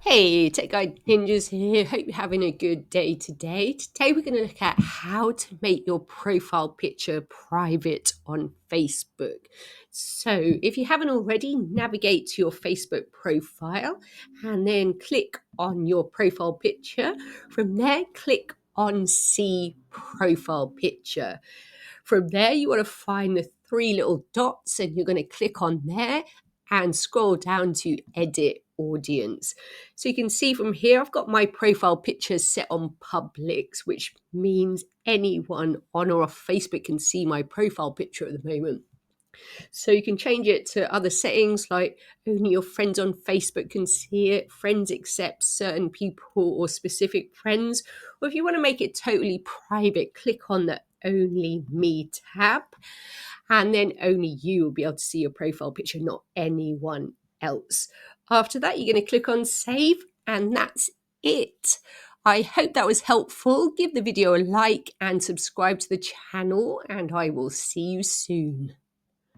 Hey, Tech Guide Ninjas here. Hope you're having a good day today. Today we're going to look at how to make your profile picture private on Facebook. So if you haven't already, navigate to your Facebook profile and then click on your profile picture. From there, click on See Profile Picture. From there, you want to find the three little dots and you're going to click on there and scroll down to Edit Audience. So you can see from here, I've got my profile picture set on public, which means anyone on or off Facebook can see my profile picture at the moment. So you can change it to other settings like only your friends on Facebook can see it, friends accept certain people or specific friends. Or if you want to make it totally private, click on the Only Me tab, and then only you will be able to see your profile picture, not anyone else. After that, you're going to click on Save, and that's it. I hope that was helpful. Give the video a like and subscribe to the channel, and I will see you soon.